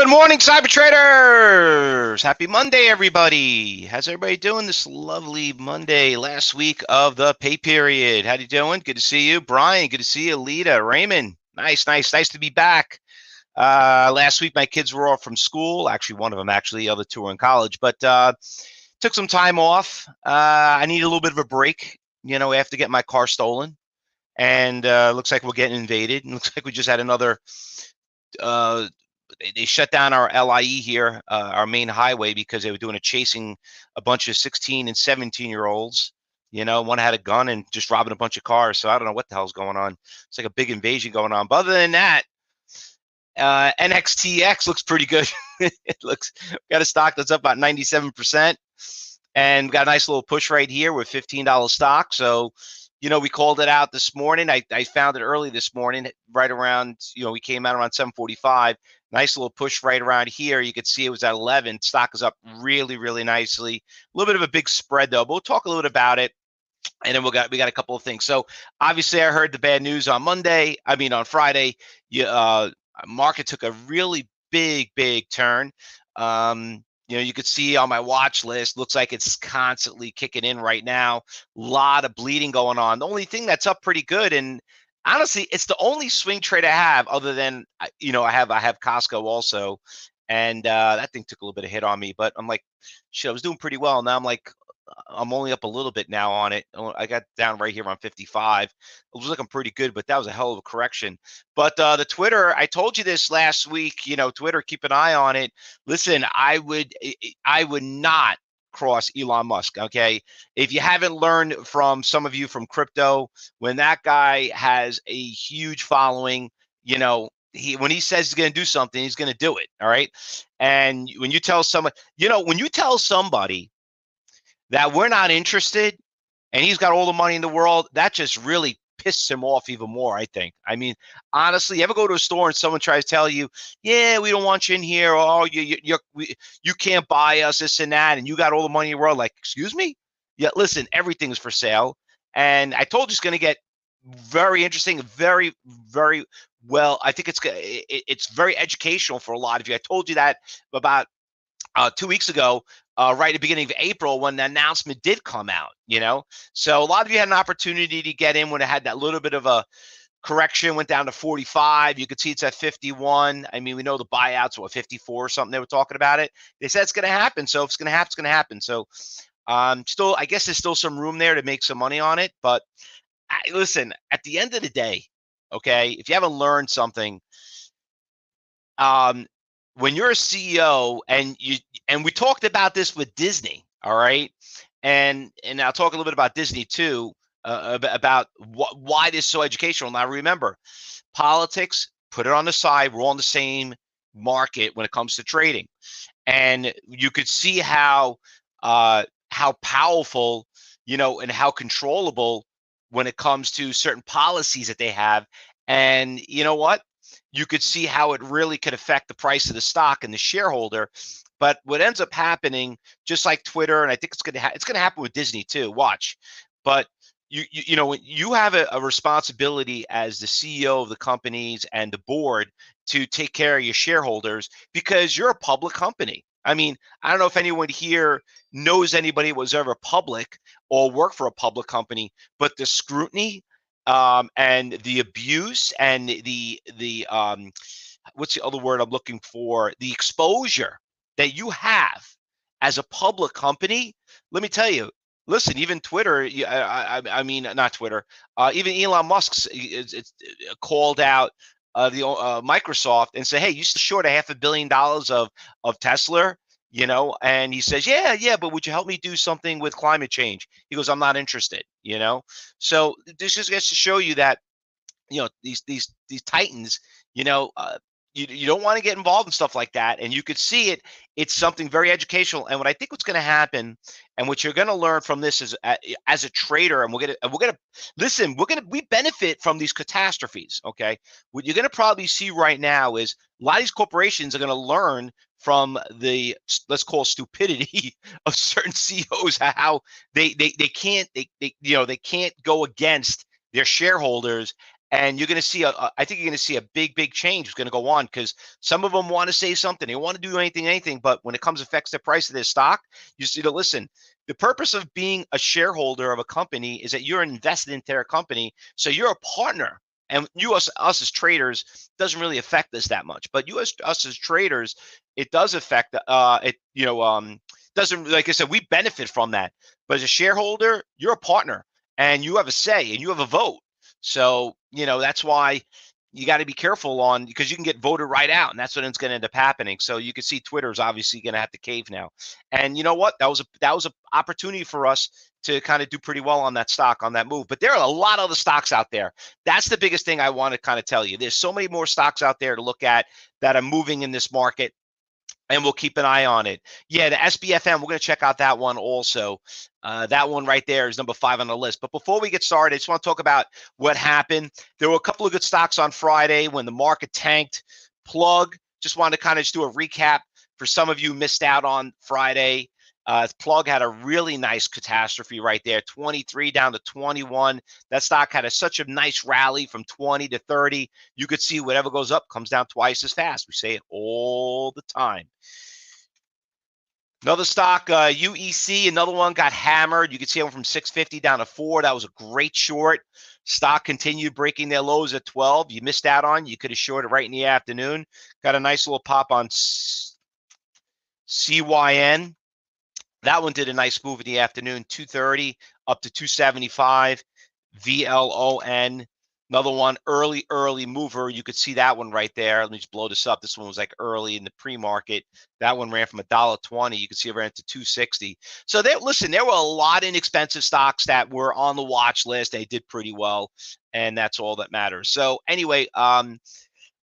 Good morning, cyber traders. Happy Monday, everybody. How's everybody doing this lovely Monday, last week of the pay period? How you doing? Good to see you. Brian, good to see you. Lita, Raymond, nice to be back. Last week, my kids were off from school. Actually, one of them, the other two were in college, but took some time off. I need a little bit of a break, after getting my car stolen. And looks like we're getting invaded. And looks like we just had another they shut down our LIE here, our main highway, because they were doing chasing a bunch of 16 and 17-year-olds. One had a gun and just robbing a bunch of cars. So I don't know what the hell's going on. It's like a big invasion going on. But other than that, NKTX looks pretty good. It looks, got a stock that's up about 97%, and got a nice little push right here with $15 stock. So, we called it out this morning. I found it early this morning, right around, we came out around 7:45. Nice little push right around here. You could see it was at 11. Stock is up really, really nicely. A little bit of a big spread though, but we'll talk a little bit about it. And then we got a couple of things. So obviously I heard the bad news on Friday. Market took a really big turn. You could see on my watch list, looks like it's constantly kicking in right now. A lot of bleeding going on. The only thing that's up pretty good, and honestly, it's the only swing trade I have other than, I have Costco also. And that thing took a little bit of hit on me, but I'm like, shit, I was doing pretty well. Now I'm like, I'm only up a little bit now on it. I got down right here on 55. It was looking pretty good, but that was a hell of a correction. But the Twitter, I told you this last week, Twitter, keep an eye on it. Listen, I would not cross Elon Musk. Okay. If you haven't learned from some of you from crypto, when that guy has a huge following, when he says he's going to do something, he's going to do it. All right. And when you tell someone, when you tell somebody that we're not interested and he's got all the money in the world, that just really pisses him off even more, I think. I mean, honestly, you ever go to a store and someone tries to tell you, yeah, we don't want you in here, or you can't buy us, this and that, and you got all the money in the world, like, excuse me? Yeah, listen, everything's for sale. And I told you it's going to get very interesting, very, very well. I think it's very educational for a lot of you. I told you that about 2 weeks ago, right at the beginning of April, when the announcement did come out, So a lot of you had an opportunity to get in when it had that little bit of a correction, went down to 45. You could see it's at 51. I mean, we know the buyouts were 54 or something. They were talking about it. They said it's going to happen. So if it's going to happen, it's going to happen. So still, I guess there's still some room there to make some money on it. But listen, at the end of the day, okay, if you haven't learned something, when you're a CEO and we talked about this with Disney, all right, and I'll talk a little bit about Disney too, about why this is so educational. Now remember, politics, put it on the side. We're all in the same market when it comes to trading, and you could see how powerful, and how controllable when it comes to certain policies that they have. And you know what? You could see how it really could affect the price of the stock and the shareholder. But what ends up happening, just like Twitter, and I think it's going to happen with Disney too. Watch, but you have a responsibility as the CEO of the companies and the board to take care of your shareholders, because you're a public company. I mean, I don't know if anyone here knows anybody who was ever public or worked for a public company, but the scrutiny, and the abuse, and the what's the other word I'm looking for? The exposure that you have as a public company. Let me tell you. Listen, even Twitter. I mean, not Twitter. Even Elon Musk's it's called out the Microsoft and said, "Hey, you short $500 million of Tesla." And he says, yeah, but would you help me do something with climate change? He goes, I'm not interested, So this just gets to show you that, these titans, you don't want to get involved in stuff like that. And you could see it. It's something very educational. And what I think what's going to happen, and what you're going to learn from this is, as a trader, and we benefit from these catastrophes. Okay. What you're going to probably see right now is a lot of these corporations are going to learn from the, let's call, stupidity of certain CEOs, how they can't go against their shareholders And you're going to see I think you're going to see a big change is going to go on, because some of them want to say something, they want to do anything, but when it comes affects the price of their stock, you just need to listen. The purpose of being a shareholder of a company is that you're invested into their company, so you're a partner. And us as traders doesn't really affect us that much, but us as traders, it does affect it. Doesn't, like I said, we benefit from that. But as a shareholder, you're a partner, and you have a say, and you have a vote. So, that's why you got to be careful on, because you can get voted right out, and that's what it's going to end up happening. So you can see Twitter's obviously going to have to cave now. And you know what? That was a opportunity for us to kind of do pretty well on that stock, on that move. But there are a lot of other stocks out there. That's the biggest thing I want to kind of tell you. There's so many more stocks out there to look at that are moving in this market, and we'll keep an eye on it. Yeah, the SBFM, we're going to check out that one also. That one right there is number 5 on the list. But before we get started, I just want to talk about what happened. There were a couple of good stocks on Friday when the market tanked. Plug, just wanted to kind of just do a recap for some of you who missed out on Friday. Plug had a really nice catastrophe right there, 23 down to 21. That stock had such a nice rally from 20 to 30. You could see whatever goes up comes down twice as fast. We say it all the time. Another stock, UEC, another one got hammered. You can see it went from 650 down to 4. That was a great short. Stock continued breaking their lows at 12. You missed out on. You could have shorted right in the afternoon. Got a nice little pop on CYN. That one did a nice move in the afternoon, 230 up to 275. VLON, another one, early mover. You could see that one right there. Let me just blow this up. This one was like early in the pre-market. That one ran from $1.20. You can see it ran to 260. So there were a lot of inexpensive stocks that were on the watch list. They did pretty well, and that's all that matters. So anyway,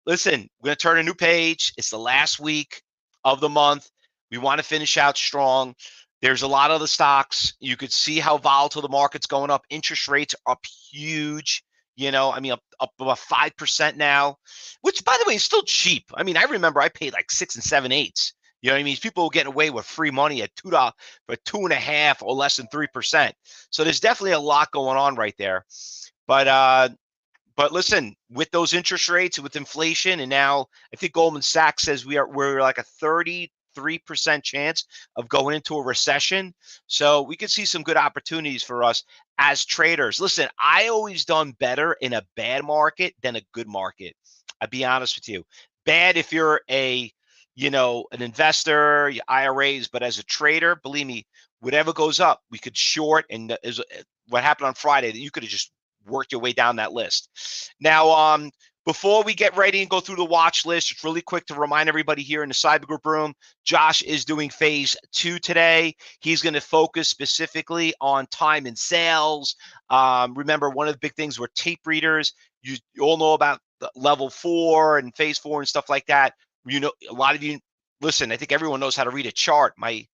listen, we're going to turn a new page. It's the last week of the month. We want to finish out strong. There's a lot of the stocks. You could see how volatile the market's going up. Interest rates are up huge. Up about 5% now, which, by the way, is still cheap. I mean, I remember I paid like 6 7/8. You know what I mean? People were getting away with free money at $2 for 2.5 or less than 3%. So there's definitely a lot going on right there. But listen, with those interest rates, with inflation, and now I think Goldman Sachs says we're like a 33% chance of going into a recession. So we could see some good opportunities for us as traders. Listen, I always done better in a bad market than a good market. I'll be honest with you. Bad if you're an investor, your IRAs, but as a trader, believe me, whatever goes up, we could short. And is what happened on Friday, that you could have just worked your way down that list. Now, before we get ready and go through the watch list, it's really quick to remind everybody here in the Cyber Group room, Josh is doing phase 2 today. He's going to focus specifically on time and sales. Remember, one of the big things were tape readers. You all know about the level 4 and phase 4 and stuff like that. A lot of you, listen, I think everyone knows how to read a chart. My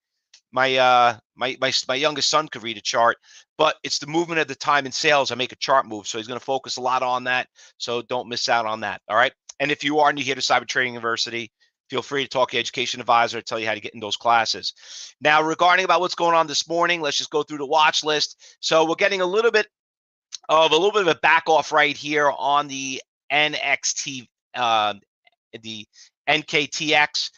youngest son could read a chart, but it's the movement of the time and sales. I make a chart move. So he's going to focus a lot on that. So don't miss out on that. All right. And if you are new here to Cyber Trading University, feel free to talk to your education advisor, tell you how to get in those classes. Now, regarding about what's going on this morning, let's just go through the watch list. So we're getting a little bit of a back off right here on the the NKTX.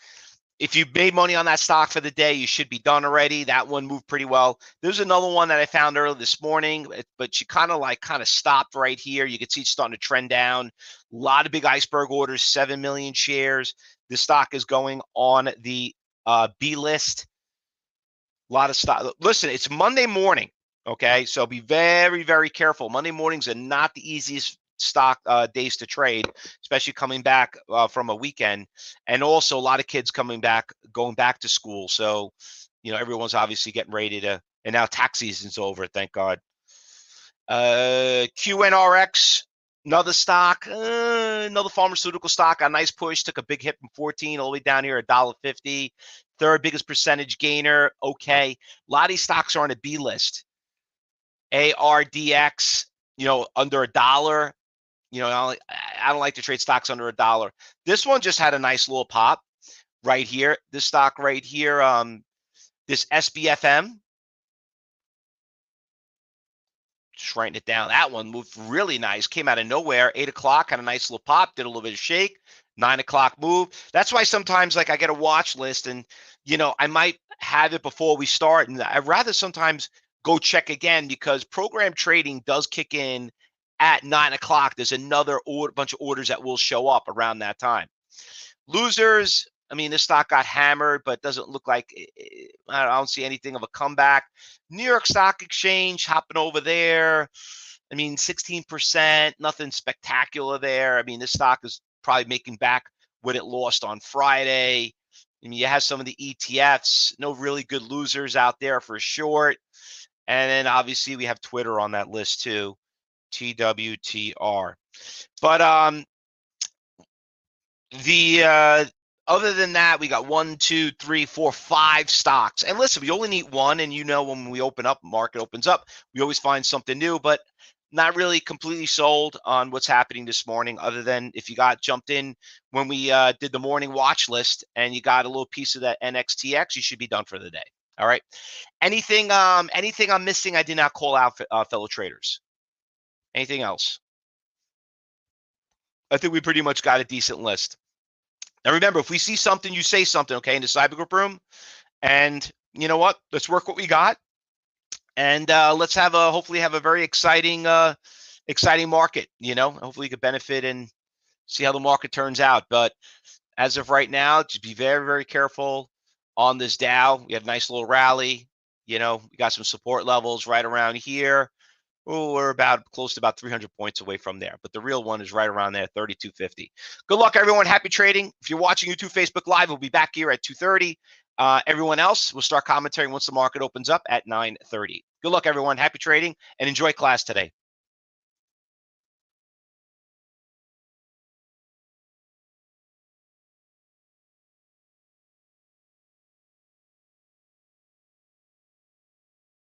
If you made money on that stock for the day, you should be done already. That one moved pretty well. There's another one that I found early this morning, but she kind of stopped right here. You can see it's starting to trend down. A lot of big iceberg orders, 7 million shares. This stock is going on the B list. A lot of stock. Listen, it's Monday morning, okay? So be very, very careful. Monday mornings are not the easiest stock days to trade, especially coming back from a weekend, and also a lot of kids going back to school. So everyone's obviously getting ready to, and now tax season's over, thank God. QNRX, another stock, another pharmaceutical stock, a nice push, took a big hit from 14 all the way down here at $1.50. Third biggest percentage gainer. Okay, a lot of these stocks are on a B list. ARDX, under $1. I don't like to trade stocks under $1. This one just had a nice little pop right here. This stock right here, this SBFM. just writing it down. That one moved really nice. Came out of nowhere. 8 o'clock, had a nice little pop. Did a little bit of shake. 9 o'clock move. That's why sometimes, like, I get a watch list, and I might have it before we start, and I'd rather sometimes go check again because program trading does kick in at 9 o'clock. There's another bunch of orders that will show up around that time. Losers, I mean, this stock got hammered, but doesn't look like I don't see anything of a comeback. New York Stock Exchange hopping over there. I mean, 16%, nothing spectacular there. I mean, this stock is probably making back what it lost on Friday. I mean, you have some of the ETFs, no really good losers out there for short. And then obviously we have Twitter on that list too, TWTR. But other than that, we got 1, 2, 3, 4, 5 stocks. And listen, we only need one, and when we open up, market opens up, we always find something new, but not really completely sold on what's happening this morning, other than if you got jumped in when we did the morning watch list and you got a little piece of that NKTX, you should be done for the day. All right. Anything I'm missing I did not call out, fellow traders? Anything else? I think we pretty much got a decent list. Now, remember, if we see something, you say something, okay, in the cyber group room. And you know what? Let's work what we got. And let's hopefully have a very exciting market. Hopefully you could benefit and see how the market turns out. But as of right now, just be very, very careful on this Dow. We had a nice little rally. We got some support levels right around here. Oh, we're close to about 300 points away from there. But the real one is right around there, 32.50. Good luck, everyone. Happy trading. If you're watching YouTube, Facebook Live, we'll be back here at 2:30. Everyone else, we'll start commentating once the market opens up at 9:30. Good luck, everyone. Happy trading and enjoy class today.